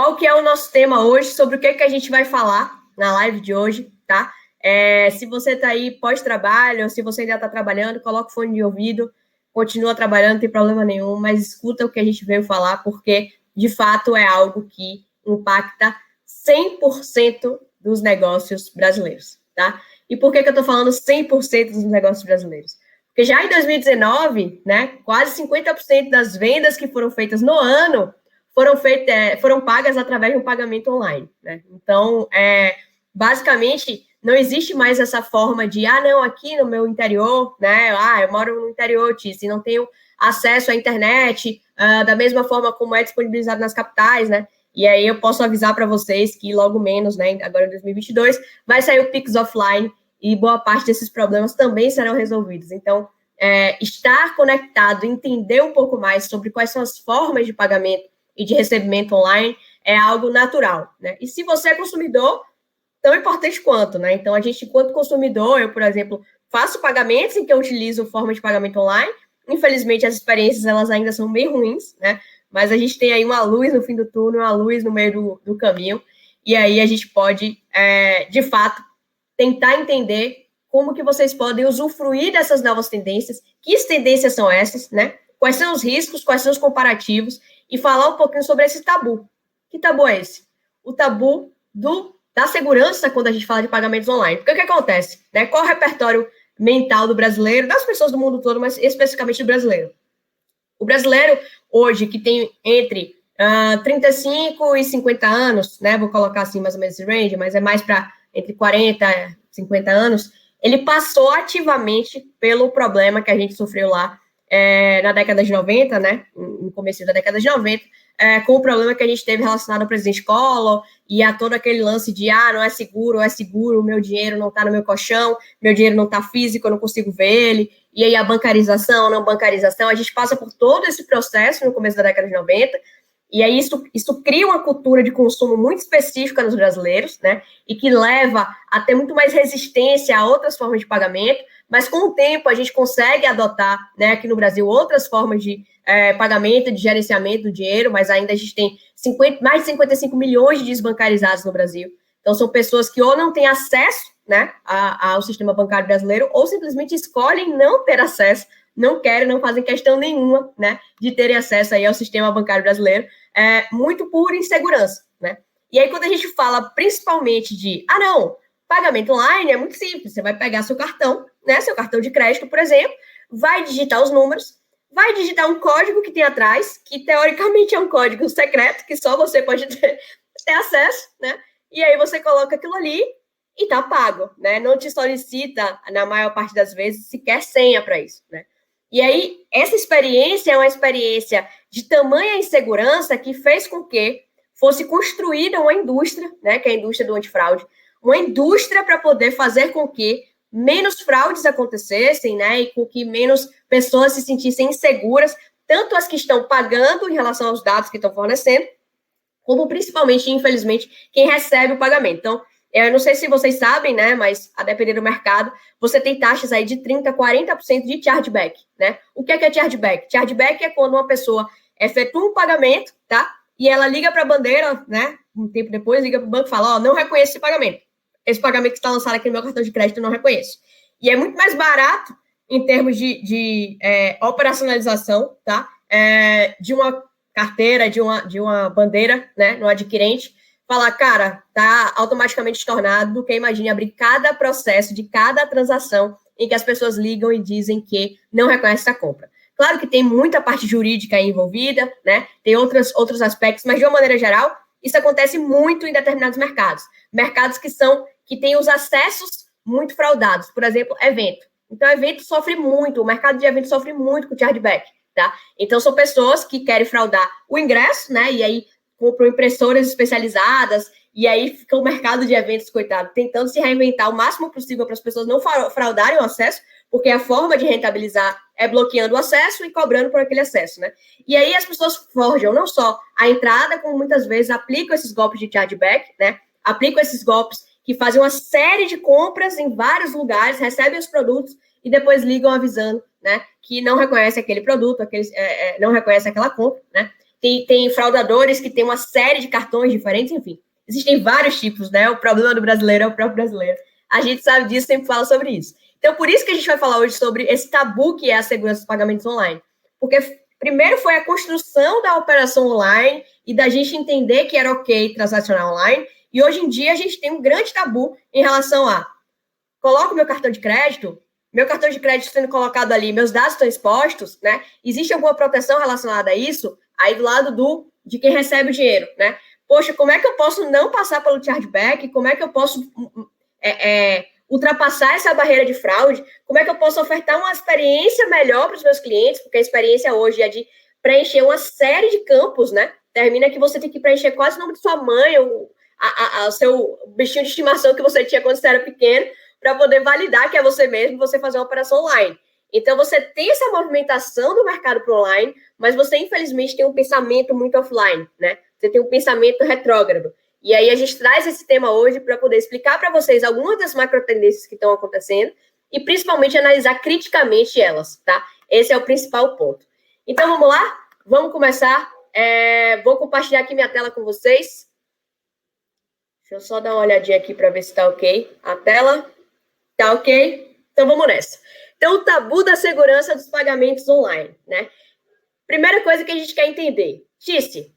qual que é o nosso tema hoje, sobre o que a gente vai falar na live de hoje, tá? Se você está aí pós-trabalho, ou se você ainda está trabalhando, coloca o fone de ouvido, continua trabalhando, não tem problema nenhum, mas escuta o que a gente veio falar, porque, de fato, é algo que impacta 100% dos negócios brasileiros, tá? E por que eu estou falando 100% dos negócios brasileiros? Porque já em 2019, né, quase 50% das vendas que foram feitas no ano foram pagas através de um pagamento online, né? Então, basicamente, não existe mais essa forma de, não, aqui no meu interior, né, eu moro no interior, e não tenho acesso à internet da mesma forma como é disponibilizado nas capitais, né? E aí eu posso avisar para vocês que logo menos, né, agora em 2022, vai sair o Pix Offline e boa parte desses problemas também serão resolvidos. Então, estar conectado, entender um pouco mais sobre quais são as formas de pagamento e de recebimento online é algo natural, né? E se você é consumidor, tão importante quanto, né? Então, a gente, enquanto consumidor, eu, por exemplo, faço pagamentos em que eu utilizo forma de pagamento online. Infelizmente, as experiências, elas ainda são bem ruins, né? Mas a gente tem aí uma luz no fim do túnel, uma luz no meio do caminho, e aí a gente pode, de fato, tentar entender como que vocês podem usufruir dessas novas tendências, que tendências são essas, né? Quais são os riscos, quais são os comparativos, e falar um pouquinho sobre esse tabu. Que tabu é esse? O tabu da segurança quando a gente fala de pagamentos online. Porque o que acontece? Né? Qual é o repertório mental do brasileiro, das pessoas do mundo todo, mas especificamente do brasileiro? O brasileiro, hoje, que tem entre 35 e 50 anos, né? Vou colocar assim mais ou menos esse range, mas é mais para entre 40 e 50 anos, ele passou ativamente pelo problema que a gente sofreu lá na década de 90, né? No começo da década de 90, com o problema que a gente teve relacionado ao presidente Collor e a todo aquele lance de, não é seguro, o meu dinheiro não está no meu colchão, meu dinheiro não está físico, eu não consigo ver ele, e aí a bancarização, não bancarização, a gente passa por todo esse processo no começo da década de 90, e aí isso cria uma cultura de consumo muito específica nos brasileiros, né, e que leva a ter muito mais resistência a outras formas de pagamento, mas com o tempo a gente consegue adotar, né, aqui no Brasil, outras formas de pagamento, de gerenciamento do dinheiro, mas ainda a gente tem mais de 55 milhões de desbancarizados no Brasil. Então, são pessoas que ou não têm acesso, né, ao sistema bancário brasileiro, ou simplesmente escolhem não ter acesso, não querem, não fazem questão nenhuma, né, de terem acesso aí ao sistema bancário brasileiro, muito por insegurança, né? E aí, quando a gente fala principalmente de, não, pagamento online é muito simples, você vai pegar seu cartão, né, seu cartão de crédito, por exemplo, vai digitar os números, vai digitar um código que tem atrás, que teoricamente é um código secreto, que só você pode ter acesso, né? E aí você coloca aquilo ali e tá pago, né? Não te solicita, na maior parte das vezes, sequer senha para isso, né? E aí, essa experiência é uma experiência de tamanha insegurança que fez com que fosse construída uma indústria, né? Que é a indústria do antifraude, uma indústria para poder fazer com que menos fraudes acontecessem, né, e com que menos pessoas se sentissem inseguras, tanto as que estão pagando em relação aos dados que estão fornecendo, como principalmente, infelizmente, quem recebe o pagamento. Então, eu não sei se vocês sabem, né, mas a depender do mercado, você tem taxas aí de 30%, 40% de chargeback, né? O que é chargeback? Chargeback é quando uma pessoa efetua um pagamento, tá? E ela liga para a bandeira, né, um tempo depois, liga para o banco e fala, não reconheço esse pagamento. Esse pagamento que está lançado aqui no meu cartão de crédito eu não reconheço. E é muito mais barato em termos de operacionalização, tá? De uma carteira, de uma bandeira, né, no adquirente, falar, cara, tá automaticamente tornado do que imagine abrir cada processo de cada transação em que as pessoas ligam e dizem que não reconhecem a compra. Claro que tem muita parte jurídica aí envolvida, né? Tem outros aspectos, mas de uma maneira geral, isso acontece muito em determinados mercados. Mercados que têm os acessos muito fraudados. Por exemplo, evento. Então, evento sofre muito, o mercado de evento sofre muito com chargeback, tá? Então, são pessoas que querem fraudar o ingresso, né? E aí compram impressoras especializadas, e aí fica o mercado de eventos, coitado, tentando se reinventar o máximo possível para as pessoas não fraudarem o acesso, porque a forma de rentabilizar é bloqueando o acesso e cobrando por aquele acesso, né? E aí as pessoas forjam não só a entrada, como muitas vezes aplicam esses golpes de chargeback, né? Aplicam esses golpes que fazem uma série de compras em vários lugares, recebem os produtos e depois ligam avisando, né, que não reconhece aquele produto, não reconhece aquela compra, né? tem fraudadores que têm uma série de cartões diferentes, enfim. Existem vários tipos, né? O problema do brasileiro é o próprio brasileiro. A gente sabe disso, sempre fala sobre isso. Então, por isso que a gente vai falar hoje sobre esse tabu que é a segurança dos pagamentos online. Porque primeiro foi a construção da operação online e da gente entender que era ok transacionar online. E hoje em dia a gente tem um grande tabu em relação a coloco meu cartão de crédito sendo colocado ali, meus dados estão expostos, né? Existe alguma proteção relacionada a isso? Aí do lado de quem recebe o dinheiro, né? Poxa, como é que eu posso não passar pelo chargeback? Como é que eu posso ultrapassar essa barreira de fraude? Como é que eu posso ofertar uma experiência melhor para os meus clientes? Porque a experiência hoje é de preencher uma série de campos, né? Termina que você tem que preencher quase o nome de sua mãe, ou o seu bichinho de estimação que você tinha quando você era pequeno, para poder validar que é você mesmo, você fazer uma operação online. Então, você tem essa movimentação do mercado para online, mas você, infelizmente, tem um pensamento muito offline, né? Você tem um pensamento retrógrado. E aí, a gente traz esse tema hoje para poder explicar para vocês algumas das macro tendências que estão acontecendo e, principalmente, analisar criticamente elas, tá? Esse é o principal ponto. Então, vamos lá? Vamos começar. Vou compartilhar aqui minha tela com vocês. Deixa eu só dar uma olhadinha aqui para ver se está ok. A tela tá ok? Então, vamos nessa. Então, o tabu da segurança dos pagamentos online, né? Primeira coisa que a gente quer entender. Tice,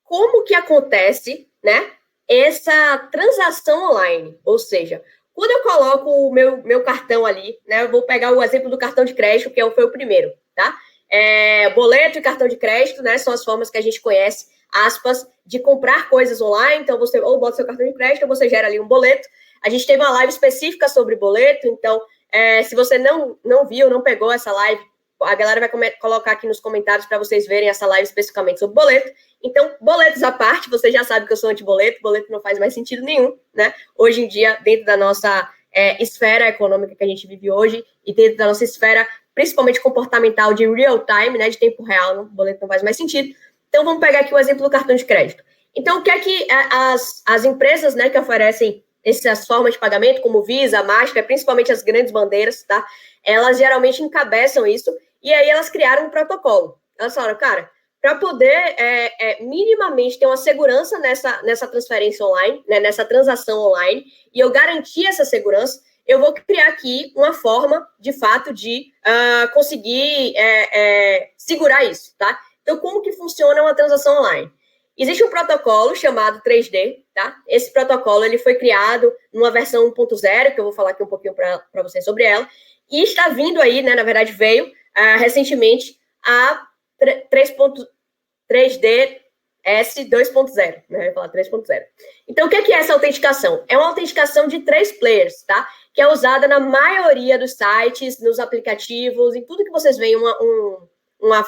como que acontece, né, essa transação online? Ou seja, quando eu coloco o meu cartão ali, né, eu vou pegar o exemplo do cartão de crédito, que foi o primeiro, tá? Boleto e cartão de crédito, né, são as formas que a gente conhece, aspas, de comprar coisas online. Então, você ou bota seu cartão de crédito, ou você gera ali um boleto. A gente teve uma live específica sobre boleto, então, se você não viu, não pegou essa live, a galera vai colocar aqui nos comentários para vocês verem essa live especificamente sobre boleto. Então, boletos à parte, você já sabe que eu sou anti-boleto, boleto não faz mais sentido nenhum, né? Hoje em dia, dentro da nossa esfera econômica que a gente vive hoje e dentro da nossa esfera, principalmente comportamental de real time, né, de tempo real, boleto não faz mais sentido. Então, vamos pegar aqui o exemplo do cartão de crédito. Então, o que é que as empresas, né, que oferecem essas formas de pagamento, como Visa, Mastercard, principalmente as grandes bandeiras, tá? Elas geralmente encabeçam isso, e aí elas criaram um protocolo. Elas falaram, cara, para poder minimamente ter uma segurança nessa transferência online, né, nessa transação online, e eu garantir essa segurança, eu vou criar aqui uma forma, de fato, de conseguir segurar isso, tá? Então, como que funciona uma transação online? Existe um protocolo chamado 3D, tá? Esse protocolo ele foi criado numa versão 1.0, que eu vou falar aqui um pouquinho para vocês sobre ela, e está vindo aí, né, na verdade veio recentemente a 3D S 2.0, né? Eu ia falar 3.0. Então, o que é essa autenticação? É uma autenticação de 3 players, tá? Que é usada na maioria dos sites, nos aplicativos, em tudo que vocês veem, uma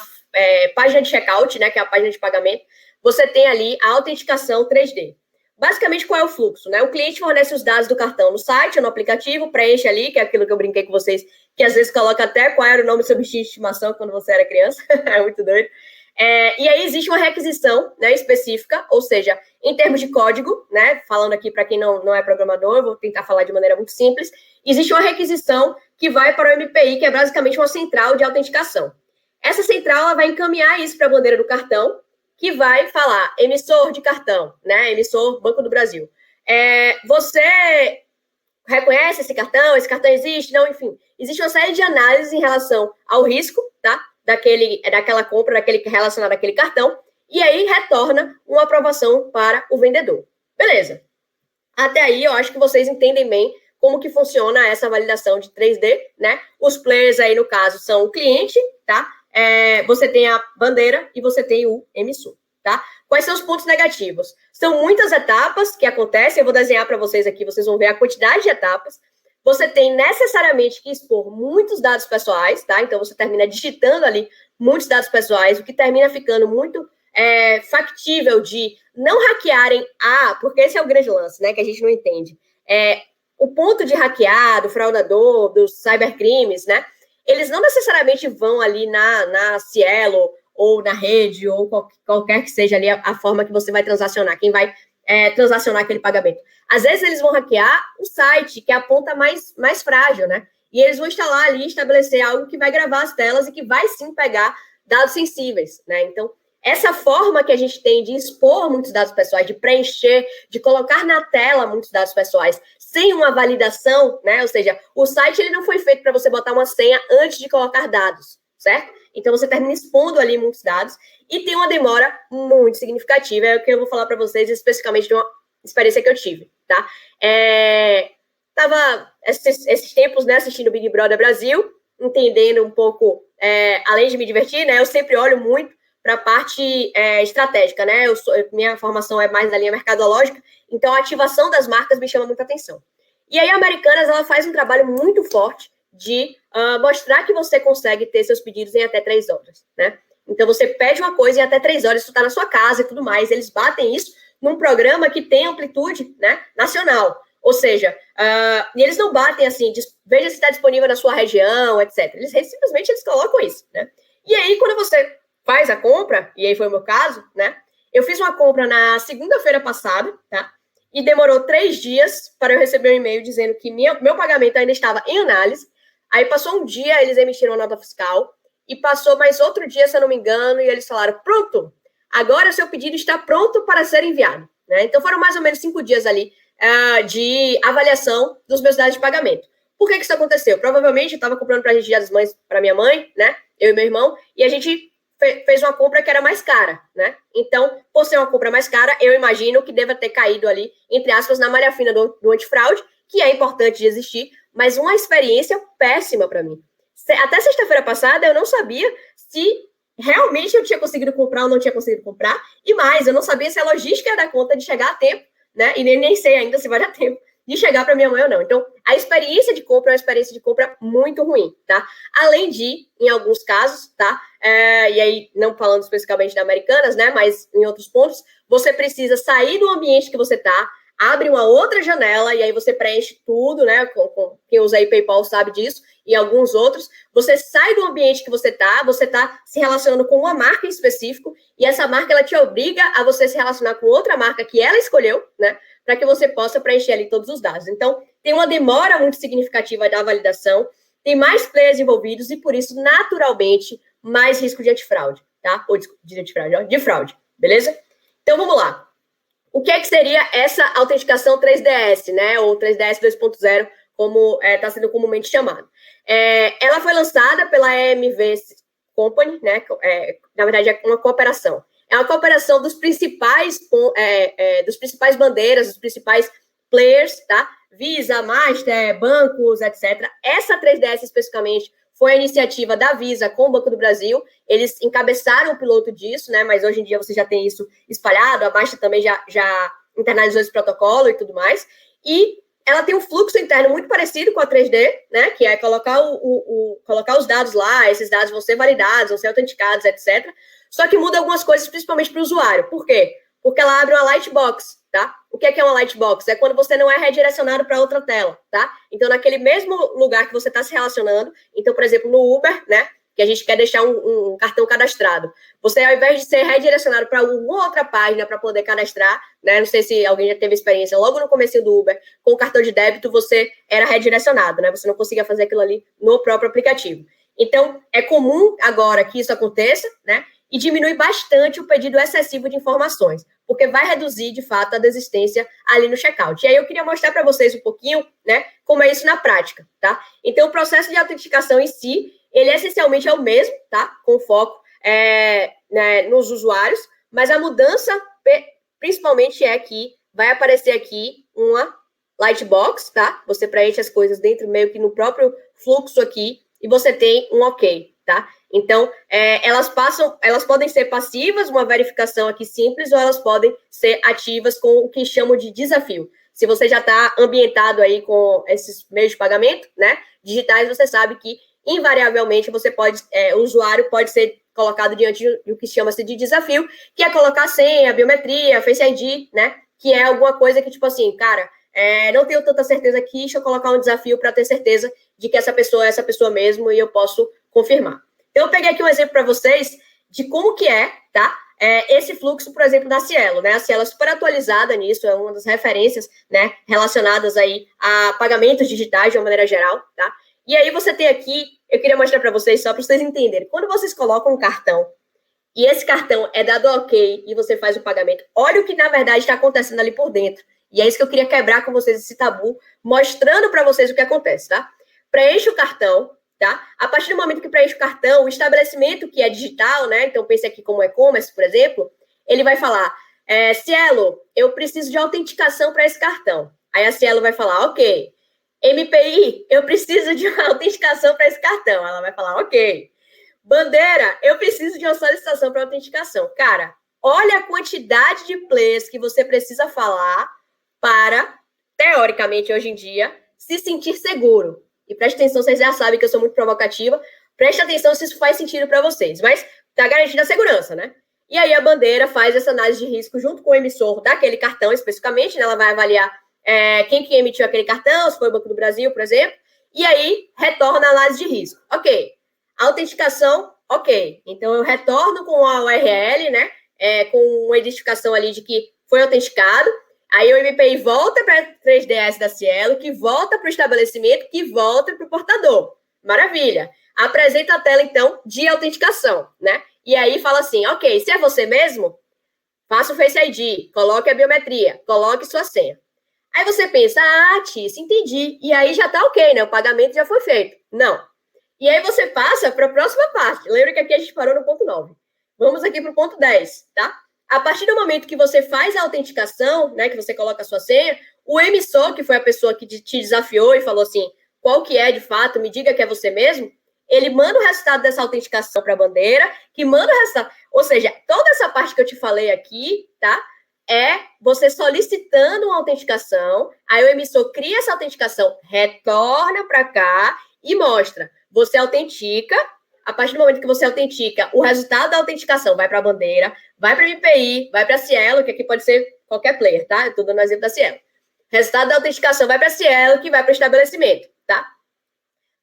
página de checkout, né? Que é a página de pagamento. Você tem ali a autenticação 3D. Basicamente, qual é o fluxo, né? O cliente fornece os dados do cartão no site ou no aplicativo, preenche ali, que é aquilo que eu brinquei com vocês, que às vezes coloca até qual era o nome do seu bichinho de estimação quando você era criança. É muito doido. E aí existe uma requisição, né, específica, ou seja, em termos de código, né, falando aqui para quem não é programador, eu vou tentar falar de maneira muito simples, existe uma requisição que vai para o MPI, que é basicamente uma central de autenticação. Essa central ela vai encaminhar isso para a bandeira do cartão, que vai falar, emissor de cartão, né, emissor Banco do Brasil. Você reconhece esse cartão existe? Não, enfim. Existe uma série de análises em relação ao risco, tá? Daquela compra, relacionado àquele cartão, e aí retorna uma aprovação para o vendedor. Beleza. Até aí, eu acho que vocês entendem bem como que funciona essa validação de 3D, né? Os players aí, no caso, são o cliente, tá? Você tem a bandeira e você tem o emissor, tá? Quais são os pontos negativos? São muitas etapas que acontecem, eu vou desenhar para vocês aqui, vocês vão ver a quantidade de etapas. Você tem necessariamente que expor muitos dados pessoais, tá? Então, você termina digitando ali muitos dados pessoais, o que termina ficando muito factível de não hackearem porque esse é o grande lance, né? Que a gente não entende. O ponto de hackear, do fraudador, dos cybercrimes, né? Eles não necessariamente vão ali na Cielo ou na rede, ou qualquer que seja ali a forma que você vai transacionar, quem vai transacionar aquele pagamento. Às vezes eles vão hackear o site, que é a ponta mais frágil, né? E eles vão instalar ali, estabelecer algo que vai gravar as telas e que vai sim pegar dados sensíveis, né? Então, essa forma que a gente tem de expor muitos dados pessoais, de preencher, de colocar na tela muitos dados pessoais, sem uma validação, né? Ou seja, o site ele não foi feito para você botar uma senha antes de colocar dados, certo? Então, você termina expondo ali muitos dados e tem uma demora muito significativa. É o que eu vou falar para vocês especificamente de uma experiência que eu tive, tá? Tava esses tempos, né, assistindo Big Brother Brasil, entendendo um pouco, além de me divertir, né? Eu sempre olho muito para a parte estratégica, né? Minha formação é mais da linha mercadológica, então a ativação das marcas me chama muita atenção. E aí a Americanas, ela faz um trabalho muito forte de mostrar que você consegue ter seus pedidos em até 3 horas, né? Então você pede uma coisa em até 3 horas, isso está na sua casa e tudo mais, eles batem isso num programa que tem amplitude, né, nacional. Ou seja, e eles não batem assim, veja se está disponível na sua região, etc. Eles simplesmente colocam isso, né? E aí, quando você faz a compra, e aí foi o meu caso, né? Eu fiz uma compra na segunda-feira passada, tá? E demorou 3 dias para eu receber um e-mail dizendo que meu pagamento ainda estava em análise. Aí passou um dia, eles emitiram uma nota fiscal, e passou mais outro dia, se eu não me engano, e eles falaram, pronto, agora seu pedido está pronto para ser enviado, né? Então foram mais ou menos 5 dias ali de avaliação dos meus dados de pagamento. Por que isso aconteceu? Provavelmente eu estava comprando para a gente Dia das Mães, para minha mãe, né? Eu e meu irmão, e a gente fez uma compra que era mais cara, né? Então, por ser uma compra mais cara, eu imagino que deva ter caído ali, entre aspas, na malha fina do antifraude, que é importante de existir, mas uma experiência péssima para mim. Até sexta-feira passada, eu não sabia se realmente eu tinha conseguido comprar ou não tinha conseguido comprar, e mais, eu não sabia se a logística ia dar conta de chegar a tempo, né? E nem sei ainda se vai dar tempo de chegar para minha mãe ou não. Então, a experiência de compra é uma experiência de compra muito ruim, tá? Além de, em alguns casos, tá? E aí, não falando especificamente da Americanas, né? Mas em outros pontos, você precisa sair do ambiente que você tá, abre uma outra janela e aí você preenche tudo, né? Quem usa aí PayPal sabe disso, e alguns outros. Você sai do ambiente que você tá se relacionando com uma marca em específico, e essa marca, ela te obriga a você se relacionar com outra marca que ela escolheu, né? Para que você possa preencher ali todos os dados. Então, tem uma demora muito significativa da validação, tem mais players envolvidos e, por isso, naturalmente, mais risco de antifraude, tá? Ou de antifraude, ó, de fraude, beleza? Então, vamos lá. O que seria essa autenticação 3DS, né? Ou 3DS 2.0, como está sendo comumente chamado. Ela foi lançada pela EMV Company, né? Na verdade, é uma cooperação. É uma cooperação dos principais bandeiras, dos principais players, tá? Visa, Master, bancos, etc. Essa 3DS especificamente foi a iniciativa da Visa com o Banco do Brasil. Eles encabeçaram o piloto disso, né? Mas hoje em dia você já tem isso espalhado. A Master também já internalizou esse protocolo e tudo mais. E ela tem um fluxo interno muito parecido com a 3D, né? Que é colocar os dados lá, esses dados vão ser validados, vão ser autenticados, etc. Só que muda algumas coisas, principalmente para o usuário. Por quê? Porque ela abre uma lightbox, tá? O que é uma lightbox? É quando você não é redirecionado para outra tela, tá? Então, naquele mesmo lugar que você está se relacionando, então, por exemplo, no Uber, né? Que a gente quer deixar um cartão cadastrado. Você, ao invés de ser redirecionado para alguma outra página para poder cadastrar, né? Não sei se alguém já teve experiência, logo no começo do Uber, com o cartão de débito, você era redirecionado, né? Você não conseguia fazer aquilo ali no próprio aplicativo. Então, é comum agora que isso aconteça, né? E diminui bastante o pedido excessivo de informações, porque vai reduzir, de fato, a desistência ali no checkout. E aí eu queria mostrar para vocês um pouquinho, né, como é isso na prática, tá? Então, o processo de autenticação em si, ele essencialmente é o mesmo, tá? Com foco né, nos usuários, mas a mudança, principalmente, é que vai aparecer aqui uma lightbox, tá? Você preenche as coisas dentro, meio que no próprio fluxo aqui, e você tem um OK, tá? Então, elas podem ser passivas, uma verificação aqui simples, ou elas podem ser ativas com o que chamam de desafio. Se você já está ambientado aí com esses meios de pagamento, né, digitais, você sabe que, invariavelmente, o usuário pode ser colocado diante do que chama-se de desafio, que é colocar senha, biometria, Face ID, né, que é alguma coisa que, tipo assim, cara, não tenho tanta certeza aqui, deixa eu colocar um desafio para ter certeza de que essa pessoa é essa pessoa mesmo e eu posso confirmar. Então, eu peguei aqui um exemplo para vocês de como que tá? Esse fluxo, por exemplo, da Cielo, né? A Cielo é super atualizada nisso, é uma das referências, né, relacionadas aí a pagamentos digitais de uma maneira geral, tá? E aí você tem aqui, eu queria mostrar para vocês, só para vocês entenderem, quando vocês colocam um cartão e esse cartão é dado ok e você faz o pagamento, olha o que, na verdade, está acontecendo ali por dentro. E é isso que eu queria quebrar com vocês, esse tabu, mostrando para vocês o que acontece, tá? Preenche o cartão, tá? A partir do momento que preenche o cartão, o estabelecimento que é digital, né? Então, pense aqui como e-commerce, por exemplo, ele vai falar, Cielo, eu preciso de autenticação para esse cartão. Aí a Cielo vai falar, ok. MPI, eu preciso de uma autenticação para esse cartão. Ela vai falar, ok. Bandeira, eu preciso de uma solicitação para autenticação. Cara, olha a quantidade de players que você precisa falar para, teoricamente, hoje em dia, se sentir seguro. E preste atenção, vocês já sabem que eu sou muito provocativa. Preste atenção se isso faz sentido para vocês. Mas tá garantida a segurança, né? E aí a bandeira faz essa análise de risco junto com o emissor daquele cartão, especificamente, né? Ela vai avaliar quem que emitiu aquele cartão, se foi o Banco do Brasil, por exemplo, e aí retorna a análise de risco. Ok. Autenticação, ok. Então, eu retorno com a URL, né? Com uma identificação ali de que foi autenticado. Aí o MPI volta para a 3DS da Cielo, que volta para o estabelecimento, que volta para o portador. Maravilha. Apresenta a tela, então, de autenticação, né? E aí fala assim, ok, se é você mesmo, faça o Face ID, coloque a biometria, coloque sua senha. Aí você pensa, Tícia, entendi. E aí já tá ok, né? O pagamento já foi feito. Não. E aí você passa para a próxima parte. Lembra que aqui a gente parou no ponto 9. Vamos aqui para o ponto 10, tá? A partir do momento que você faz a autenticação, né, que você coloca a sua senha, o emissor, que foi a pessoa que te desafiou e falou assim, qual que é de fato, me diga que é você mesmo, ele manda o resultado dessa autenticação para a bandeira, que manda o resultado. Ou seja, toda essa parte que eu te falei aqui, tá? É você solicitando uma autenticação, aí o emissor cria essa autenticação, retorna para cá e mostra. Você autentica, a partir do momento que você autentica, o resultado da autenticação vai para a bandeira, vai para a MPI, vai para a Cielo, que aqui pode ser qualquer player, tá? Eu estou dando exemplo da Cielo. Resultado da autenticação vai para a Cielo, que vai para o estabelecimento, tá?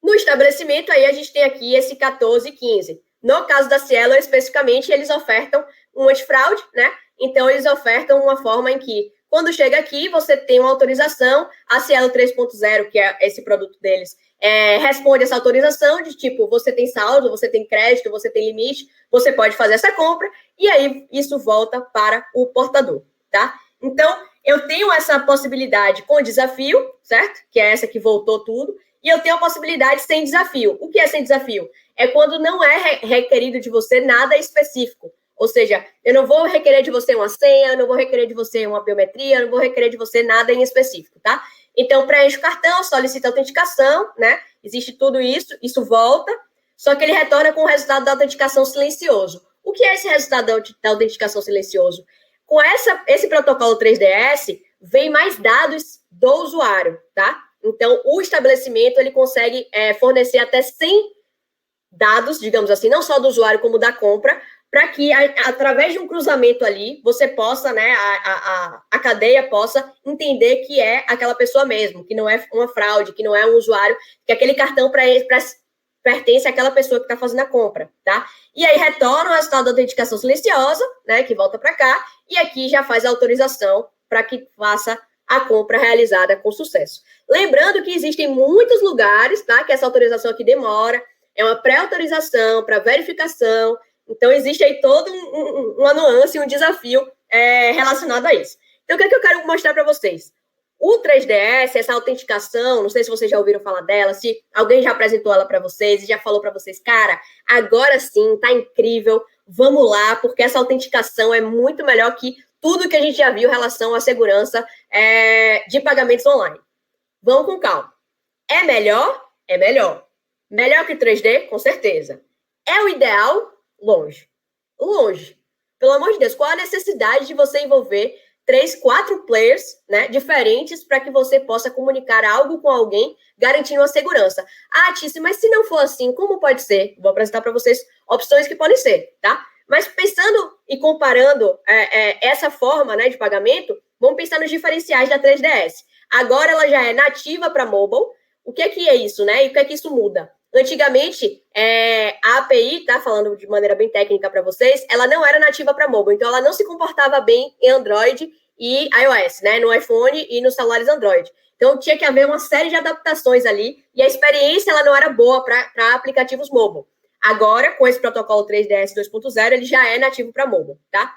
No estabelecimento, aí a gente tem aqui esse 14 e 15. No caso da Cielo, especificamente, eles ofertam um antifraude, né? Então, eles ofertam uma forma em que, quando chega aqui, você tem uma autorização, a Cielo 3.0, que é esse produto deles, responde essa autorização de tipo, você tem saldo, você tem crédito, você tem limite, você pode fazer essa compra, e aí isso volta para o portador, tá? Então, eu tenho essa possibilidade com desafio, certo? Que é essa que voltou tudo, e eu tenho a possibilidade sem desafio. O que é sem desafio? É quando não é requerido de você nada específico. Ou seja, eu não vou requerer de você uma senha, eu não vou requerer de você uma biometria, eu não vou requerer de você nada em específico, tá? Então, preenche o cartão, solicita autenticação, né? Existe tudo isso, isso volta, só que ele retorna com o resultado da autenticação silencioso. O que é esse resultado da autenticação silencioso? Com esse protocolo 3DS, vem mais dados do usuário, tá? Então, o estabelecimento, ele consegue fornecer até 100 dados, digamos assim, não só do usuário, como da compra, para que, através de um cruzamento ali, você possa, né, a cadeia possa entender que é aquela pessoa mesmo, que não é uma fraude, que não é um usuário, que aquele cartão pertence àquela pessoa que está fazendo a compra, tá? E aí retorna o resultado da autenticação silenciosa, né, que volta para cá, e aqui já faz a autorização para que faça a compra realizada com sucesso. Lembrando que existem muitos lugares, tá, que essa autorização aqui demora, é uma pré-autorização para verificação. Então, existe aí toda uma nuance, um desafio relacionado a isso. Então, o que é que eu quero mostrar para vocês? O 3DS, essa autenticação, não sei se vocês já ouviram falar dela, se alguém já apresentou ela para vocês e já falou para vocês, cara, agora sim, tá incrível, vamos lá, porque essa autenticação é muito melhor que tudo que a gente já viu em relação à segurança de pagamentos online. Vamos com calma. É melhor? É melhor. Melhor que 3D? Com certeza. É o ideal? Longe. Longe. Pelo amor de Deus, qual a necessidade de você envolver 3, 4 players, né, diferentes para que você possa comunicar algo com alguém, garantindo a segurança? Ah, Tícia, mas se não for assim, como pode ser? Vou apresentar para vocês opções que podem ser, tá? Mas pensando e comparando essa forma, né, de pagamento, vamos pensar nos diferenciais da 3DS. Agora ela já é nativa para mobile. O que é isso, né? E o que é que isso muda? Antigamente, a API, tá falando de maneira bem técnica para vocês, ela não era nativa para mobile, então ela não se comportava bem em Android e iOS, né? No iPhone e nos celulares Android. Então, tinha que haver uma série de adaptações ali e a experiência ela não era boa para aplicativos mobile. Agora, com esse protocolo 3DS 2.0, ele já é nativo para mobile, tá?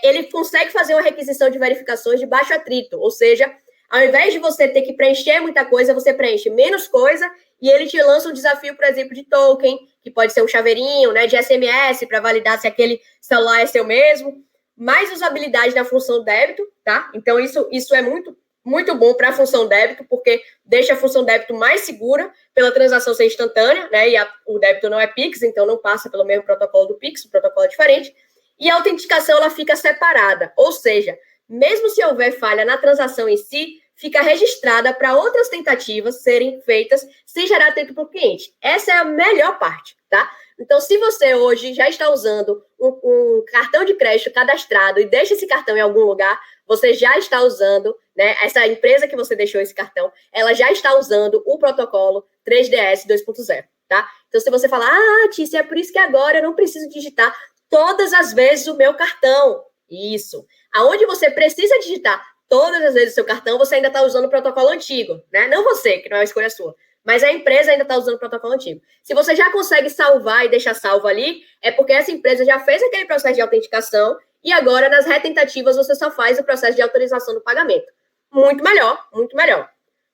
Ele consegue fazer uma requisição de verificações de baixo atrito, ou seja, ao invés de você ter que preencher muita coisa, você preenche menos coisa e ele te lança um desafio, por exemplo, de token, que pode ser um chaveirinho, né, de SMS, para validar se aquele celular é seu mesmo. Mais usabilidade na função débito, tá? Então, isso é muito bom para a função débito, porque deixa a função débito mais segura pela transação ser instantânea, né? E o débito não é Pix, então não passa pelo mesmo protocolo do Pix, o protocolo é diferente. E a autenticação, ela fica separada, ou seja, mesmo se houver falha na transação em si, fica registrada para outras tentativas serem feitas sem gerar atrito para o cliente. Essa é a melhor parte, tá? Então, se você hoje já está usando um cartão de crédito cadastrado e deixa esse cartão em algum lugar, você já está usando, né? Essa empresa que você deixou esse cartão, ela já está usando o protocolo 3DS 2.0, tá? Então, se você falar, Tícia, é por isso que agora eu não preciso digitar todas as vezes o meu cartão. Isso. Aonde você precisa digitar todas as vezes o seu cartão, você ainda está usando o protocolo antigo, né? Não você, que não é uma escolha sua. Mas a empresa ainda está usando o protocolo antigo. Se você já consegue salvar e deixar salvo ali, é porque essa empresa já fez aquele processo de autenticação e agora, nas retentativas, você só faz o processo de autorização do pagamento. Muito melhor, muito melhor.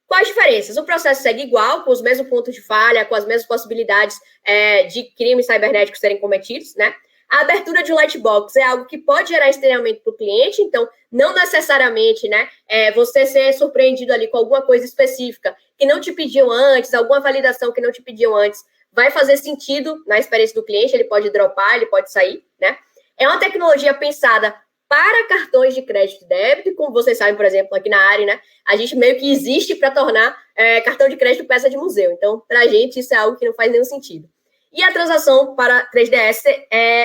Quais diferenças? O processo segue igual, com os mesmos pontos de falha, com as mesmas possibilidades de crimes cibernéticos serem cometidos, né? A abertura de um lightbox é algo que pode gerar estranhamento para o cliente, então não necessariamente, né, você ser surpreendido ali com alguma coisa específica que não te pediam antes, alguma validação que não te pediam antes, vai fazer sentido na experiência do cliente, ele pode dropar, ele pode sair, né? É uma tecnologia pensada para cartões de crédito e débito, como vocês sabem, por exemplo, aqui na área, né, a gente meio que existe para tornar cartão de crédito peça de museu, então, para a gente, isso é algo que não faz nenhum sentido. E a transação para 3DS,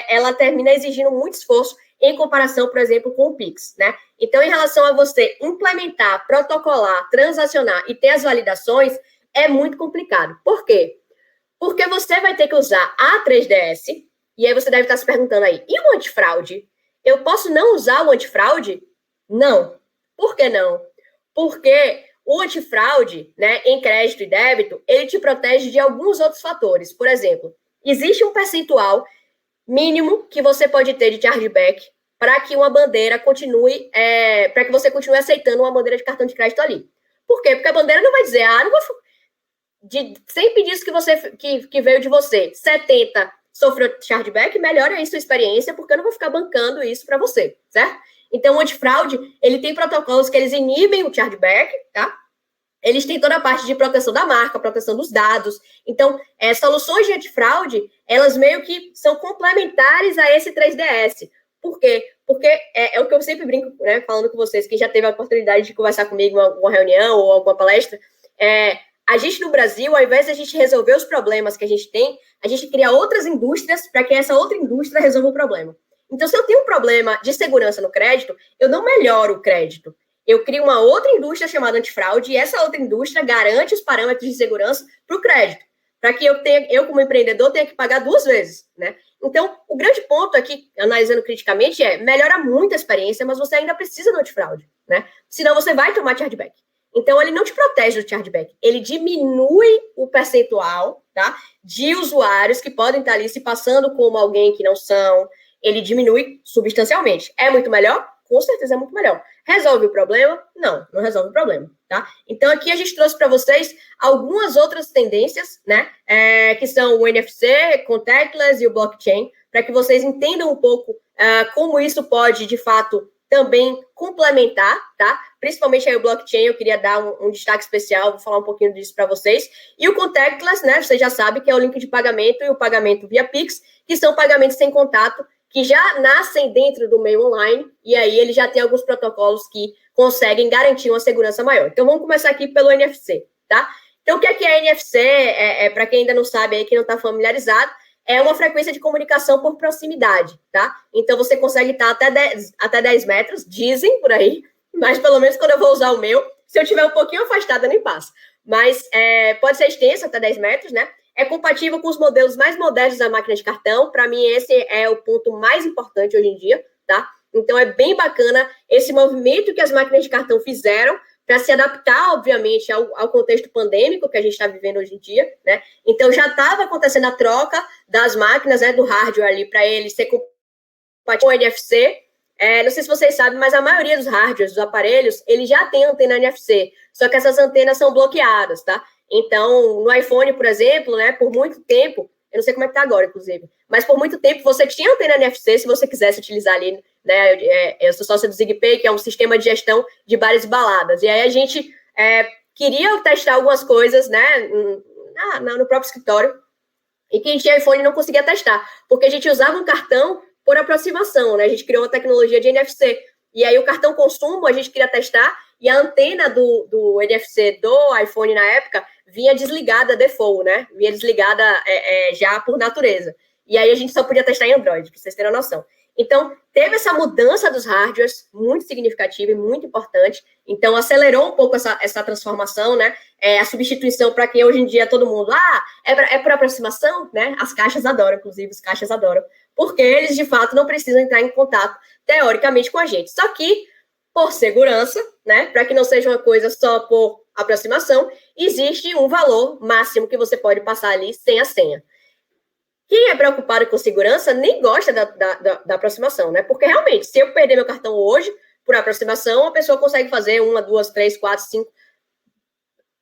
ela termina exigindo muito esforço em comparação, por exemplo, com o Pix, né? Então, em relação a você implementar, protocolar, transacionar e ter as validações, é muito complicado. Por quê? Porque você vai ter que usar a 3DS, e aí você deve estar se perguntando aí, e o antifraude? Eu posso não usar o antifraude? Não. Por que não? Porque o antifraude, né, em crédito e débito, ele te protege de alguns outros fatores. Por exemplo, existe um percentual mínimo que você pode ter de chargeback para que uma bandeira continue, para que você continue aceitando uma bandeira de cartão de crédito ali. Por quê? Porque a bandeira não vai dizer, não vou... De 100 pedidos que veio de você, 70 sofreu chargeback, melhora aí sua experiência, porque eu não vou ficar bancando isso para você, certo? Então, o antifraude, ele tem protocolos que eles inibem o chargeback, tá? Eles têm toda a parte de proteção da marca, proteção dos dados. Então, soluções de antifraude, elas meio que são complementares a esse 3DS. Por quê? Porque é o que eu sempre brinco, né, falando com vocês, que já teve a oportunidade de conversar comigo em alguma reunião ou alguma palestra. A gente, no Brasil, ao invés de a gente resolver os problemas que a gente tem, a gente cria outras indústrias para que essa outra indústria resolva o problema. Então, se eu tenho um problema de segurança no crédito, eu não melhoro o crédito. Eu crio uma outra indústria chamada antifraude e essa outra indústria garante os parâmetros de segurança para o crédito, para que eu, como empreendedor, tenha que pagar 2 vezes, né? Então, o grande ponto aqui, analisando criticamente, melhora muito a experiência, mas você ainda precisa do antifraude, né? Senão você vai tomar chargeback. Então, ele não te protege do chargeback, ele diminui o percentual, tá, de usuários que podem estar ali se passando como alguém que não são, ele diminui substancialmente. É muito melhor? Com certeza é muito melhor. Resolve o problema? Não, não resolve o problema, tá? Então, aqui a gente trouxe para vocês algumas outras tendências, né, que são o NFC, contactless e o blockchain, para que vocês entendam um pouco como isso pode, de fato, também complementar, tá? Principalmente aí o blockchain, eu queria dar um destaque especial, vou falar um pouquinho disso para vocês. E o contactless, né, você já sabe que é o link de pagamento e o pagamento via Pix, que são pagamentos sem contato, que já nascem dentro do meio online, e aí ele já tem alguns protocolos que conseguem garantir uma segurança maior. Então, vamos começar aqui pelo NFC, tá? Então, o que é NFC? Para quem ainda não sabe aí, quem não está familiarizado, é uma frequência de comunicação por proximidade, tá? Então, você consegue estar até 10 metros, dizem por aí, mas pelo menos quando eu vou usar o meu, se eu estiver um pouquinho afastada, nem passa. Mas pode ser extenso até 10 metros, né? É compatível com os modelos mais modernos da máquina de cartão. Para mim, esse é o ponto mais importante hoje em dia, tá? Então, é bem bacana esse movimento que as máquinas de cartão fizeram para se adaptar, obviamente, ao contexto pandêmico que a gente está vivendo hoje em dia, né? Então, já estava acontecendo a troca das máquinas, né, do hardware ali, para ele ser compatível com o NFC. Não sei se vocês sabem, mas a maioria dos hardwares, dos aparelhos, ele já tem antena NFC, só que essas antenas são bloqueadas, tá? Então, no iPhone, por exemplo, né, por muito tempo, eu não sei como é que tá agora, inclusive, mas por muito tempo você tinha antena NFC, se você quisesse utilizar ali, né, eu sou sócia do ZigPay, que é um sistema de gestão de bares e baladas, e aí a gente queria testar algumas coisas, né, no próprio escritório, e quem tinha iPhone não conseguia testar, porque a gente usava um cartão por aproximação, né, a gente criou uma tecnologia de NFC, e aí o cartão consumo a gente queria testar, e a antena do NFC do iPhone na época vinha desligada default, né? Vinha desligada já por natureza. E aí a gente só podia testar em Android, para vocês terem uma noção. Então, teve essa mudança dos hardwares muito significativa e muito importante. Então, acelerou um pouco essa transformação, né? A substituição para que hoje em dia todo mundo... é por aproximação, né? As caixas adoram, inclusive, os caixas adoram. Porque eles, de fato, não precisam entrar em contato, teoricamente, com a gente. Só que, por segurança, né? Para que não seja uma coisa só por aproximação, existe um valor máximo que você pode passar ali sem a senha. Quem é preocupado com segurança nem gosta da aproximação, né? Porque realmente, se eu perder meu cartão hoje, por aproximação, a pessoa consegue fazer 1, 2, 3, 4, 5,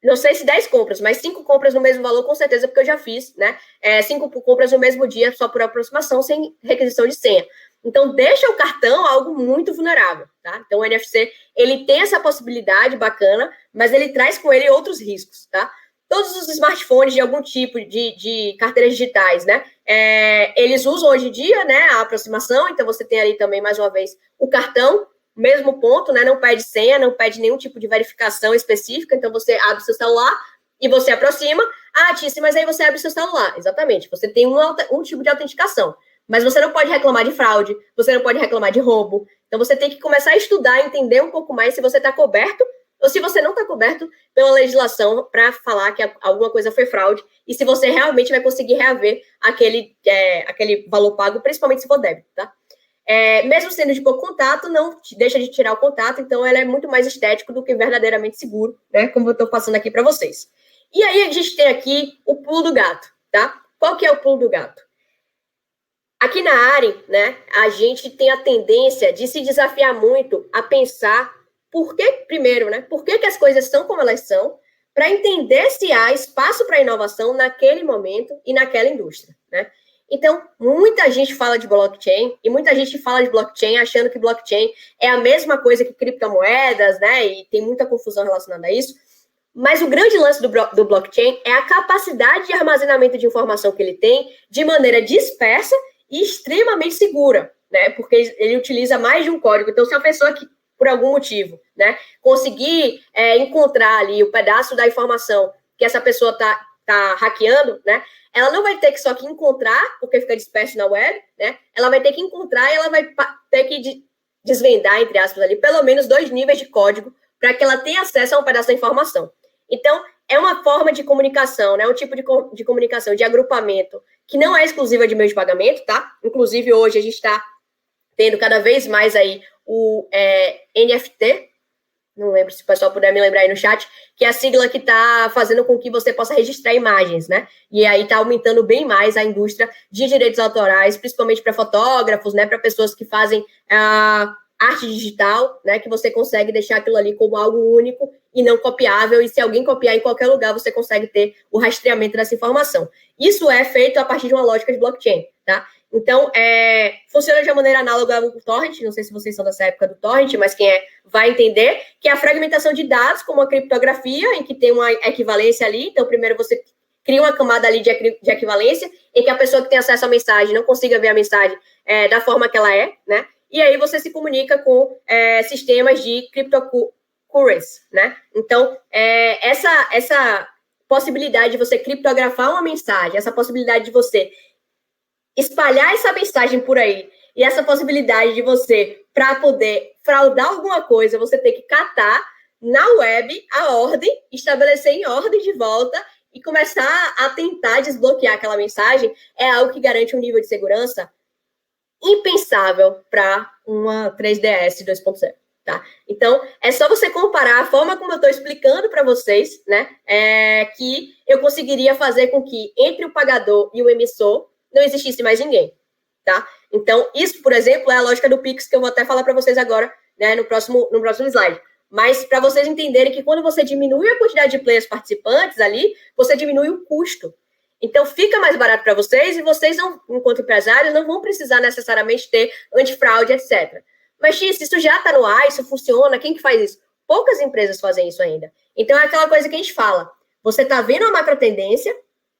não sei se 10 compras, mas 5 compras no mesmo valor, com certeza, porque eu já fiz, né? 5 compras no mesmo dia, só por aproximação, sem requisição de senha. Então, deixa o cartão algo muito vulnerável, tá? Então, o NFC, ele tem essa possibilidade bacana, mas ele traz com ele outros riscos, tá? Todos os smartphones de algum tipo de carteiras digitais, né? Eles usam hoje em dia, né, a aproximação, então você tem ali também, mais uma vez, o cartão, mesmo ponto, né? Não pede senha, não pede nenhum tipo de verificação específica, então você abre seu celular e você aproxima. Tice, mas aí você abre seu celular. Exatamente, você tem um tipo de autenticação. Mas você não pode reclamar de fraude, você não pode reclamar de roubo. Então, você tem que começar a estudar, entender um pouco mais se você está coberto ou se você não está coberto pela legislação para falar que alguma coisa foi fraude e se você realmente vai conseguir reaver aquele valor pago, principalmente se for débito, tá? Mesmo sendo de pouco contato, não deixa de tirar o contato, então ela é muito mais estético do que verdadeiramente seguro, né? Como eu estou passando aqui para vocês. E aí a gente tem aqui o pulo do gato, tá? Qual que é o pulo do gato? Aqui na área, né, a gente tem a tendência de se desafiar muito a pensar por que as coisas são como elas são, para entender se há espaço para inovação naquele momento e naquela indústria, né? Então, muita gente fala de blockchain e muita gente fala de blockchain achando que blockchain é a mesma coisa que criptomoedas, né? E tem muita confusão relacionada a isso. Mas o grande lance do blockchain é a capacidade de armazenamento de informação que ele tem de maneira dispersa e extremamente segura, né? Porque ele utiliza mais de um código. Então, se a pessoa que, por algum motivo, né, conseguir encontrar ali o pedaço da informação que essa pessoa tá hackeando, né? Ela não vai ter que só que encontrar, porque fica disperso na web, né? Ela vai ter que encontrar e ela vai ter que desvendar, entre aspas, ali, pelo menos 2 níveis de código para que ela tenha acesso a um pedaço da informação. Então, é uma forma de comunicação, né? Um tipo de comunicação, de agrupamento, que não é exclusiva de meio de pagamento, tá? Inclusive, hoje a gente está tendo cada vez mais aí o NFT, não lembro se o pessoal puder me lembrar aí no chat, que é a sigla que está fazendo com que você possa registrar imagens, né? E aí está aumentando bem mais a indústria de direitos autorais, principalmente para fotógrafos, né? Para pessoas que fazem arte digital, né? Que você consegue deixar aquilo ali como algo único e não copiável, e se alguém copiar em qualquer lugar, você consegue ter o rastreamento dessa informação. Isso é feito a partir de uma lógica de blockchain, tá? Então, funciona de uma maneira análoga ao torrent, não sei se vocês são dessa época do torrent, mas quem vai entender que é a fragmentação de dados como a criptografia, em que tem uma equivalência ali. Então, primeiro você cria uma camada ali de equivalência, em que a pessoa que tem acesso à mensagem não consiga ver a mensagem da forma que ela é, né? E aí você se comunica com sistemas de cryptocurrency, né? Então, essa possibilidade de você criptografar uma mensagem, essa possibilidade de você espalhar essa mensagem por aí, e essa possibilidade de você, para poder fraudar alguma coisa, você ter que catar na web a ordem, estabelecer em ordem de volta e começar a tentar desbloquear aquela mensagem, é algo que garante um nível de segurança impensável para uma 3DS 2.0, tá? Então, é só você comparar a forma como eu estou explicando para vocês, né, que eu conseguiria fazer com que entre o pagador e o emissor não existisse mais ninguém, tá? Então, isso, por exemplo, é a lógica do Pix, que eu vou até falar para vocês agora, né, no próximo slide. Mas para vocês entenderem que quando você diminui a quantidade de players participantes ali, você diminui o custo. Então, fica mais barato para vocês e vocês, não, enquanto empresários, não vão precisar necessariamente ter antifraude, etc. Mas, X, isso já está no ar, isso funciona, quem que faz isso? Poucas empresas fazem isso ainda. Então, é aquela coisa que a gente fala. Você está vendo uma macro tendência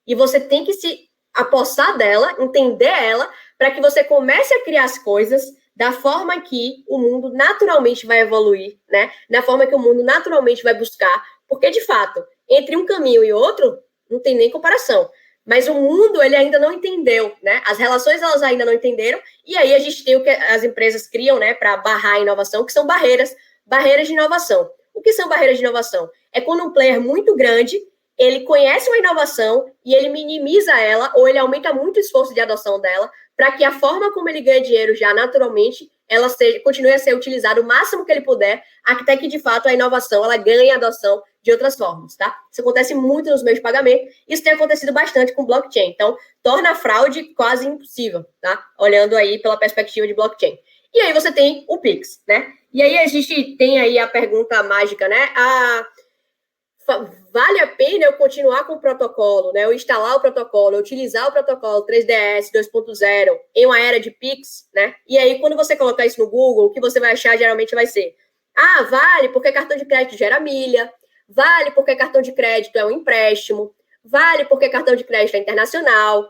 e você tem que se apossar dela, entender ela, para que você comece a criar as coisas da forma que o mundo naturalmente vai evoluir, né? Da forma que o mundo naturalmente vai buscar. Porque, de fato, entre um caminho e outro, não tem nem comparação. Mas o mundo, ele ainda não entendeu, né? As relações, elas ainda não entenderam, e aí a gente tem o que as empresas criam, né, para barrar a inovação, que são barreiras de inovação. O que são barreiras de inovação? É quando um player muito grande, ele conhece uma inovação e ele minimiza ela, ou ele aumenta muito o esforço de adoção dela, para que a forma como ele ganha dinheiro já naturalmente, ela continue a ser utilizada o máximo que ele puder, até que, de fato, a inovação, ela ganhe adoção de outras formas, tá? Isso acontece muito nos meios de pagamento, isso tem acontecido bastante com blockchain, então torna a fraude quase impossível, tá? Olhando aí pela perspectiva de blockchain. E aí você tem o Pix, né? E aí a gente tem aí a pergunta mágica, né? Vale a pena eu continuar com o protocolo, né? Eu instalar o protocolo, eu utilizar o protocolo 3DS 2.0 em uma era de Pix, né? E aí, quando você colocar isso no Google, o que você vai achar geralmente vai ser: vale porque cartão de crédito gera milha, vale porque cartão de crédito é um empréstimo, vale porque cartão de crédito é internacional.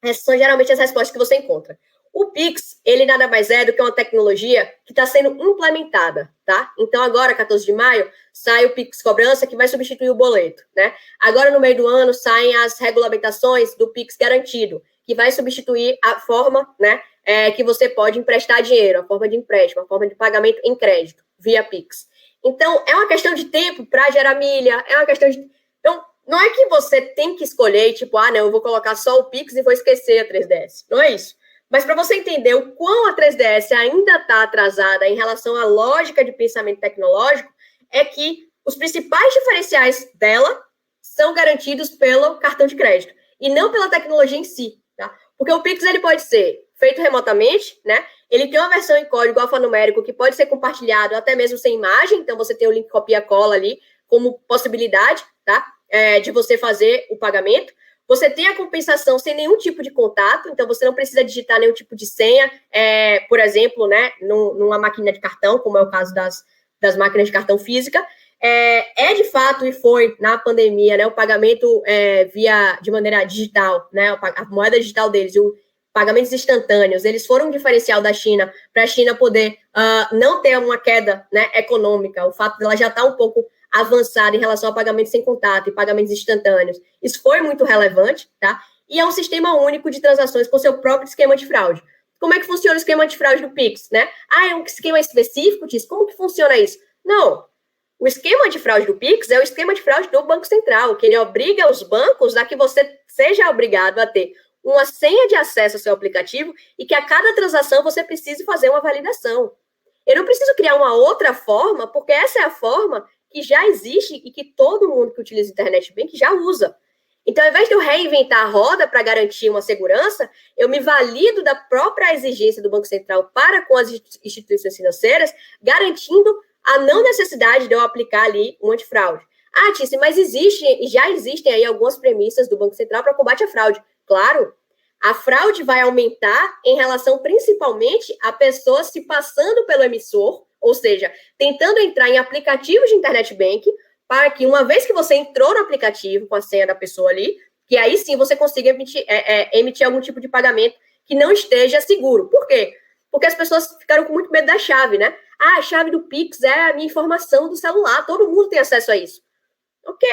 Essas são geralmente as respostas que você encontra. O Pix, ele nada mais é do que uma tecnologia que está sendo implementada, tá? Então, agora, 14 de maio, sai o Pix Cobrança, que vai substituir o boleto, né? Agora, no meio do ano, saem as regulamentações do Pix Garantido, que vai substituir a forma, né, que você pode emprestar dinheiro, a forma de empréstimo, a forma de pagamento em crédito, via Pix. Então, é uma questão de tempo para gerar milha, é uma questão de... Então, não é que você tem que escolher, tipo, não, eu vou colocar só o Pix e vou esquecer a 3DS. Não é isso. Mas para você entender o quão a 3DS ainda está atrasada em relação à lógica de pensamento tecnológico, é que os principais diferenciais dela são garantidos pelo cartão de crédito e não pela tecnologia em si, tá? Porque o Pix, ele pode ser feito remotamente, né? Ele tem uma versão em código alfanumérico que pode ser compartilhado até mesmo sem imagem, então você tem o link copia-cola ali como possibilidade, tá? De você fazer o pagamento. Você tem a compensação sem nenhum tipo de contato, então você não precisa digitar nenhum tipo de senha, por exemplo, né, numa máquina de cartão, como é o caso das máquinas de cartão física. De fato, e foi na pandemia, né, o pagamento de maneira digital, né, a moeda digital deles, pagamentos instantâneos, eles foram um diferencial da China, para a China poder não ter uma queda, né, econômica, o fato dela já estar um pouco avançada em relação a pagamentos sem contato e pagamentos instantâneos. Isso foi muito relevante, tá? E é um sistema único de transações com seu próprio esquema de fraude. Como é que funciona o esquema de fraude do Pix, né? É um esquema específico disso? Como que funciona isso? Não. O esquema de fraude do Pix é o esquema de fraude do Banco Central, que ele obriga os bancos a que você seja obrigado a ter uma senha de acesso ao seu aplicativo e que a cada transação você precise fazer uma validação. Eu não preciso criar uma outra forma, porque essa é a forma que já existe e que todo mundo que utiliza Internet Bank já usa. Então, ao invés de eu reinventar a roda para garantir uma segurança, eu me valido da própria exigência do Banco Central para com as instituições financeiras, garantindo a não necessidade de eu aplicar ali um antifraude. Tícia, mas já existem aí algumas premissas do Banco Central para combate à fraude. Claro, a fraude vai aumentar em relação principalmente a pessoas se passando pelo emissor, ou seja, tentando entrar em aplicativos de Internet Bank, para que uma vez que você entrou no aplicativo com a senha da pessoa ali, que aí sim você consiga emitir algum tipo de pagamento que não esteja seguro. Por quê? Porque as pessoas ficaram com muito medo da chave, né? A chave do Pix é a minha informação do celular, todo mundo tem acesso a isso. Ok.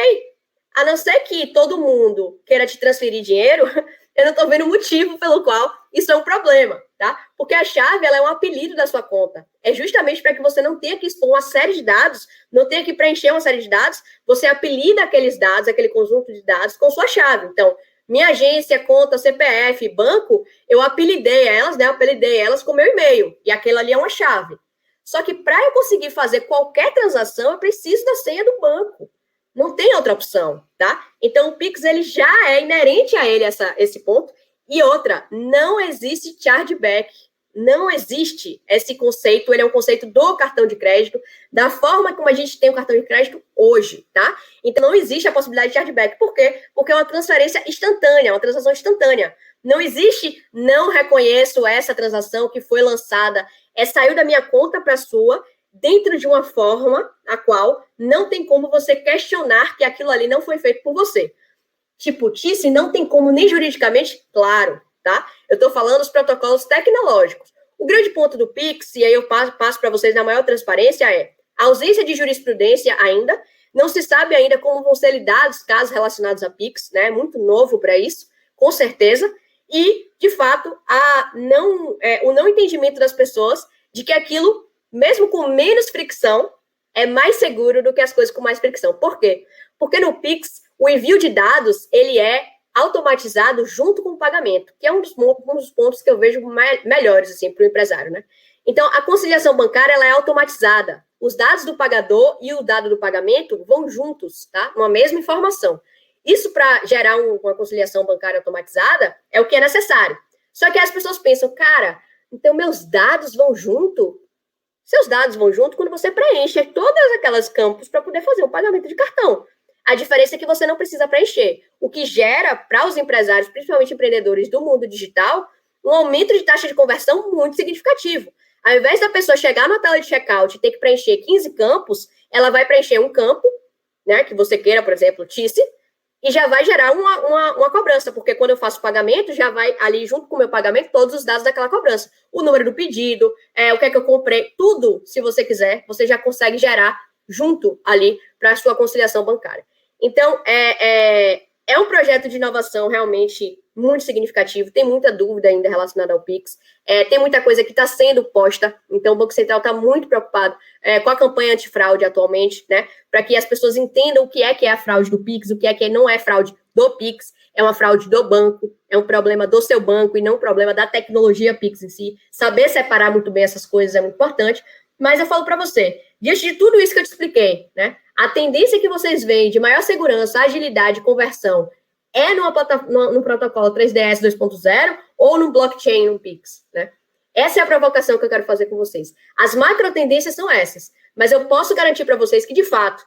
A não ser que todo mundo queira te transferir dinheiro, eu não estou vendo motivo pelo qual isso é um problema, tá? Porque a chave, ela é um apelido da sua conta. É justamente para que você não tenha que expor uma série de dados, não tenha que preencher uma série de dados, você apelida aqueles dados, aquele conjunto de dados com sua chave. Então, minha agência, conta, CPF, banco, eu apelidei elas, né? Eu apelidei elas com meu e-mail. E aquela ali é uma chave. Só que para eu conseguir fazer qualquer transação, eu preciso da senha do banco. Não tem outra opção, tá? Então, o Pix, ele já é inerente a ele esse ponto. E outra, não existe chargeback. Não existe esse conceito, ele é um conceito do cartão de crédito, da forma como a gente tem o cartão de crédito hoje, tá? Então, não existe a possibilidade de chargeback. Por quê? Porque é uma transferência instantânea, uma transação instantânea. Não existe, não reconheço essa transação que foi lançada, saiu da minha conta para a sua, dentro de uma forma a qual não tem como você questionar que aquilo ali não foi feito por você. Tipo, Tice, não tem como nem juridicamente, claro, tá? Eu estou falando dos protocolos tecnológicos. O grande ponto do Pix, e aí eu passo para vocês na maior transparência, é a ausência de jurisprudência ainda, não se sabe ainda como vão ser lidados casos relacionados a Pix, né? Muito novo para isso, com certeza, e, de fato, o não entendimento das pessoas de que aquilo, mesmo com menos fricção, é mais seguro do que as coisas com mais fricção. Por quê? Porque no Pix, o envio de dados, ele é automatizado junto com o pagamento, que é um dos pontos que eu vejo melhores, assim, para o empresário, né? Então, a conciliação bancária, ela é automatizada. Os dados do pagador e o dado do pagamento vão juntos, tá? Uma mesma informação. Isso, para gerar uma conciliação bancária automatizada, é o que é necessário. Só que as pessoas pensam, cara, então meus dados vão junto? Seus dados vão junto quando você preenche todas aquelas campos para poder fazer o pagamento de cartão. A diferença é que você não precisa preencher, o que gera para os empresários, principalmente empreendedores do mundo digital, um aumento de taxa de conversão muito significativo. Ao invés da pessoa chegar na tela de checkout e ter que preencher 15 campos, ela vai preencher um campo, né, que você queira, por exemplo, Tice, e já vai gerar uma cobrança, porque quando eu faço o pagamento, já vai ali junto com o meu pagamento todos os dados daquela cobrança. O número do pedido, o que é que eu comprei, tudo, se você quiser, você já consegue gerar junto ali para a sua conciliação bancária. Então, é um projeto de inovação realmente muito significativo, tem muita dúvida ainda relacionada ao Pix, tem muita coisa que está sendo posta, então o Banco Central está muito preocupado com a campanha antifraude atualmente, né, para que as pessoas entendam o que é a fraude do Pix, o que é que não é fraude do Pix, é uma fraude do banco, é um problema do seu banco e não um problema da tecnologia Pix em si. Saber separar muito bem essas coisas é muito importante, mas eu falo para você, diante de tudo isso que eu te expliquei, né, a tendência que vocês veem de maior segurança, agilidade e conversão é no protocolo 3DS 2.0 ou no blockchain, no Pix, né? Essa é a provocação que eu quero fazer com vocês. As macro tendências são essas, mas eu posso garantir para vocês que, de fato,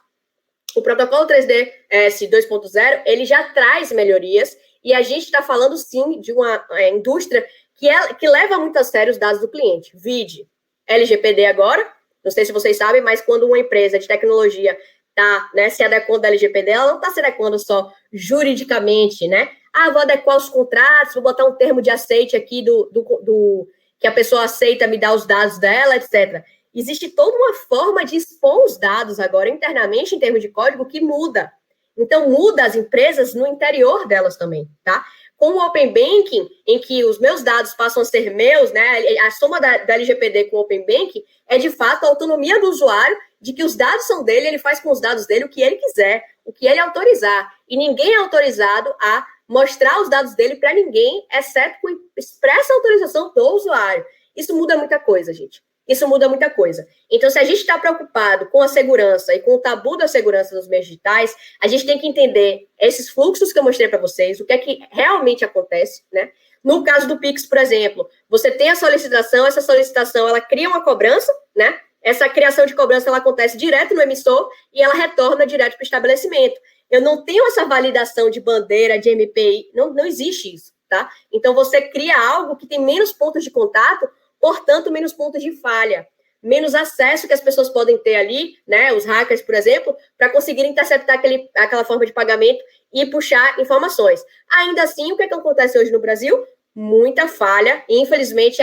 o protocolo 3DS 2.0, ele já traz melhorias e a gente está falando, sim, de uma indústria que leva muito a sério os dados do cliente. Vide LGPD agora, não sei se vocês sabem, mas quando uma empresa de tecnologia está, né, se adequando da LGPD, ela não está se adequando só juridicamente, né? Vou adequar os contratos, vou botar um termo de aceite aqui do que a pessoa aceita me dar os dados dela, etc. Existe toda uma forma de expor os dados agora internamente, em termos de código, que muda. Então, muda as empresas no interior delas também, tá? Com o Open Banking, em que os meus dados passam a ser meus, né? A soma da LGPD com o Open Banking é, de fato, a autonomia do usuário, de que os dados são dele, ele faz com os dados dele o que ele quiser, o que ele autorizar. E ninguém é autorizado a mostrar os dados dele para ninguém, exceto com expressa autorização do usuário. Isso muda muita coisa, gente. Isso muda muita coisa. Então, se a gente está preocupado com a segurança e com o tabu da segurança dos meios digitais, a gente tem que entender esses fluxos que eu mostrei para vocês, o que é que realmente acontece, né? No caso do Pix, por exemplo, você tem a solicitação, essa solicitação, ela cria uma cobrança, né? Essa criação de cobrança, ela acontece direto no emissor e ela retorna direto para o estabelecimento. Eu não tenho essa validação de bandeira, de MPI, não existe isso, tá? Então, você cria algo que tem menos pontos de contato, portanto, menos pontos de falha, menos acesso que as pessoas podem ter ali, né, os hackers, por exemplo, para conseguirem interceptar aquela forma de pagamento e puxar informações. Ainda assim, o que acontece hoje no Brasil? Muita falha, e infelizmente,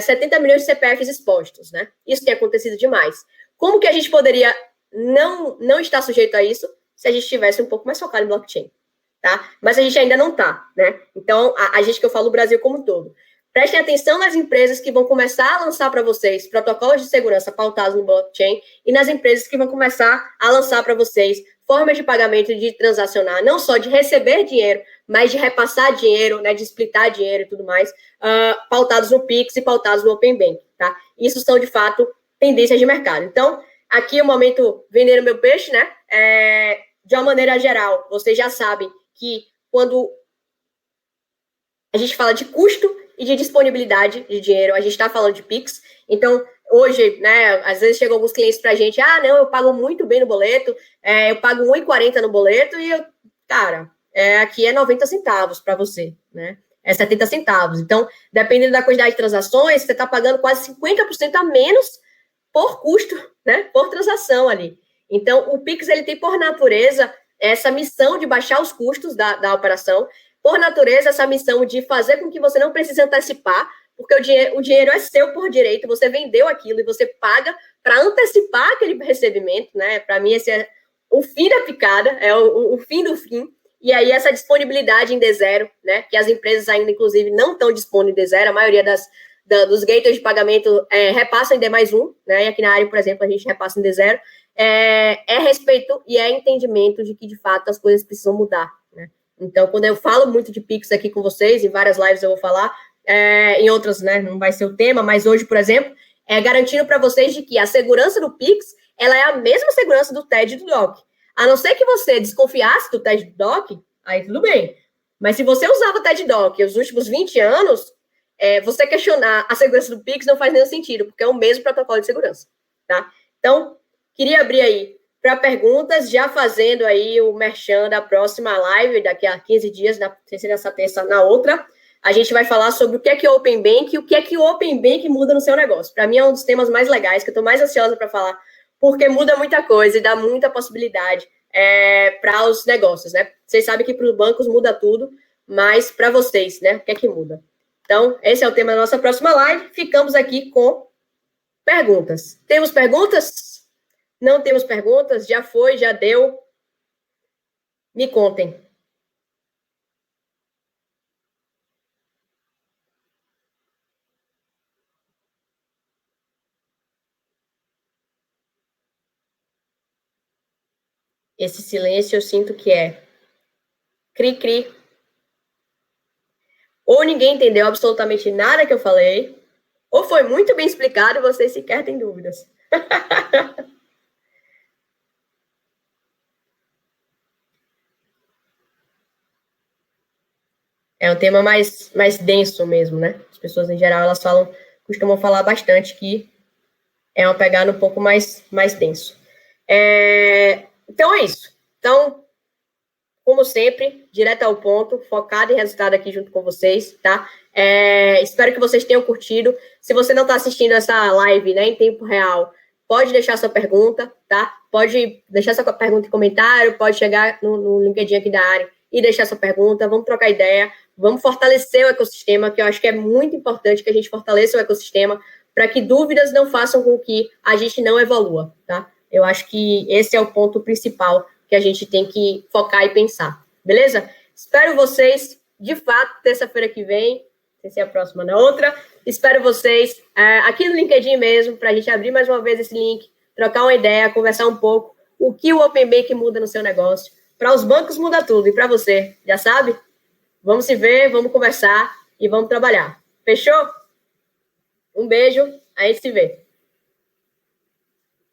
70 milhões de CPFs expostos, né? Isso tem acontecido demais. Como que a gente poderia não estar sujeito a isso se a gente estivesse um pouco mais focado em blockchain, tá? Mas a gente ainda não está, né? Então, a gente que eu falo o Brasil como um todo. Prestem atenção nas empresas que vão começar a lançar para vocês protocolos de segurança pautados no blockchain e nas empresas que vão começar a lançar para vocês formas de pagamento de transacionar, não só de receber dinheiro, mas de repassar dinheiro, né, de splitar dinheiro e tudo mais, pautados no Pix e pautados no Open Bank, tá? Isso são, de fato, tendências de mercado. Então, aqui o momento vendendo meu peixe, né? De uma maneira geral, vocês já sabem que quando a gente fala de custo e de disponibilidade de dinheiro, a gente está falando de Pix. Então, hoje, né, às vezes chegam alguns clientes para a gente, não, eu pago muito bem no boleto, eu pago R$1,40 no boleto e, cara, aqui é 90 centavos para você, né? É 70 centavos. Então, dependendo da quantidade de transações, você está pagando quase 50% a menos por custo, né? Por transação ali. Então, o Pix, ele tem, por natureza, essa missão de baixar os custos da operação, por natureza, essa missão de fazer com que você não precise antecipar, porque o dinheiro é seu por direito, você vendeu aquilo e você paga para antecipar aquele recebimento, né? Para mim, esse é o fim da picada, é o fim do fim. E aí, essa disponibilidade em D0, né? Que as empresas ainda, inclusive, não estão dispondo em D0, a maioria dos gateways de pagamento repassam em D+1, né? E aqui na área, por exemplo, a gente repassa em D0. É respeito e é entendimento de que, de fato, as coisas precisam mudar, né? Então, quando eu falo muito de Pix aqui com vocês, em várias lives eu vou falar, em outras, né, não vai ser o tema, mas hoje, por exemplo, garantindo para vocês de que a segurança do Pix, ela é a mesma segurança do TED e do DOC. A não ser que você desconfiasse do TED e do DOC, aí tudo bem. Mas se você usava o TED e DOC os últimos 20 anos, você questionar a segurança do Pix não faz nenhum sentido, porque é o mesmo protocolo de segurança, tá? Então, queria abrir aí para perguntas, já fazendo aí o merchan da próxima live, daqui a 15 dias, não sei se nessa terça, na outra, a gente vai falar sobre o que é o Open Bank e o que é que o Open Bank muda no seu negócio. Para mim é um dos temas mais legais, que eu estou mais ansiosa para falar, porque muda muita coisa e dá muita possibilidade para os negócios, né? Vocês sabem que para os bancos muda tudo, mas para vocês, né? O que é que muda? Então, esse é o tema da nossa próxima live. Ficamos aqui com perguntas. Temos perguntas? Não temos perguntas? Já foi, já deu? Me contem. Esse silêncio eu sinto que é cri-cri. Ou ninguém entendeu absolutamente nada que eu falei, ou foi muito bem explicado e vocês sequer têm dúvidas. É um tema mais denso mesmo, né? As pessoas, em geral, elas costumam falar bastante que é uma pegada um pouco mais denso. Então, é isso. Então, como sempre, direto ao ponto, focado em resultado aqui junto com vocês, tá? Espero que vocês tenham curtido. Se você não está assistindo essa live, né, em tempo real, pode deixar sua pergunta, tá? Pode deixar sua pergunta em comentário, pode chegar no LinkedIn aqui da área e deixar sua pergunta, vamos trocar ideia, vamos fortalecer o ecossistema, que eu acho que é muito importante que a gente fortaleça o ecossistema para que dúvidas não façam com que a gente não evolua, tá? Eu acho que esse é o ponto principal que a gente tem que focar e pensar, beleza? Espero vocês, de fato, terça-feira que vem, sem ser a próxima na outra, espero vocês aqui no LinkedIn mesmo, para a gente abrir mais uma vez esse link, trocar uma ideia, conversar um pouco, o que o Open Bank muda no seu negócio. Para os bancos muda tudo, e para você, já sabe? Vamos se ver, vamos conversar e vamos trabalhar. Fechou? Um beijo, a gente se vê.